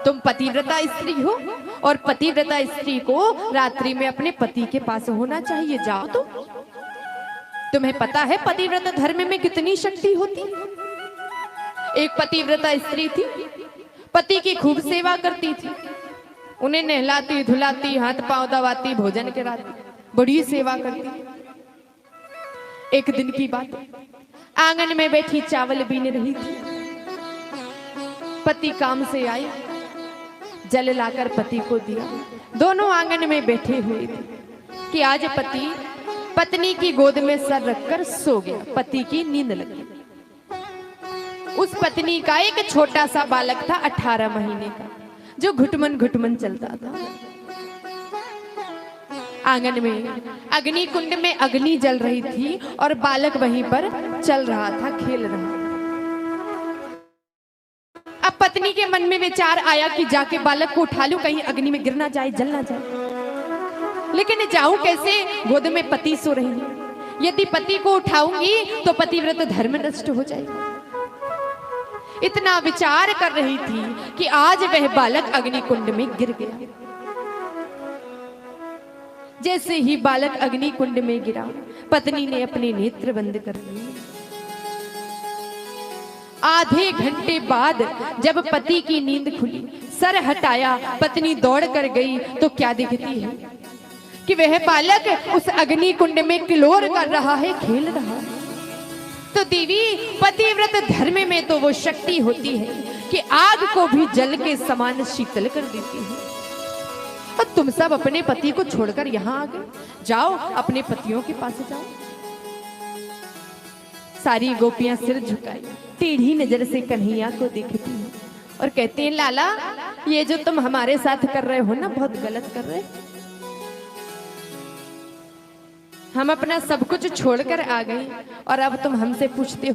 तुम पतिव्रता स्त्री हो और पतिव्रता स्त्री को रात्रि में अपने पति के पास होना चाहिए। जाओ तुम्हें पता है पतिव्रता धर्म में कितनी शक्ति होती। एक पतिव्रता स्त्री थी, पति की खूब सेवा करती थी, उन्हें नहलाती धुलाती, हाथ पांव दबाती, भोजन कराती, बड़ी सेवा करती। एक दिन की बात, आंगन में बैठी चावल बीन रही थी। पति काम से आए, जल लाकर पति को दिया। दोनों आंगन में बैठे हुए थे कि आज पति पत्नी की गोद में सर रखकर सो गया। पति की नींद लगी। उस पत्नी का एक छोटा सा बालक था 18 महीने का, जो घुटमन घुटमन चलता था। आंगन में अग्नि कुंड में अग्नि जल रही थी और बालक वहीं पर चल रहा था, खेल रहा था। अब पत्नी के मन में विचार आया कि जाके बालक को उठा लूं, कहीं अग्नि में गिर ना जाए, जल ना जाए। लेकिन जाऊं कैसे, गोद में पति सो रही है। यदि पति को उठाऊंगी तो पतिव्रत धर्म नष्ट हो जाएगा। इतना विचार कर रही थी कि आज वह बालक अग्नि कुंड में गिर गया। जैसे ही बालक अग्नि कुंड में गिरा, पत्नी ने अपने नेत्र बंद कर लिए। आधे घंटे बाद जब पति की नींद खुली, सर हटाया, पत्नी दौड़ कर गई तो क्या दिखती है कि वह बालक उस अग्नि कुंड में किलोर कर रहा है, खेल रहा है। तो देवी, पतिव्रत धर्म में तो वो शक्ति होती है कि आग को भी जल के समान शीतल कर देती है। और तुम सब अपने पति को छोड़कर यहाँ आ गए। जाओ अपने पतियों के पास जाओ। सारी गोपियां सिर झुकाई, टेढ़ी नजर से कन्हैया को देखती हैं और कहते हैं, लाला ये जो तुम हमारे साथ कर रहे हो ना, बहुत गलत कर रहे। हम अपना सब कुछ छोड़कर आ गए और अब तुम हमसे पूछते हो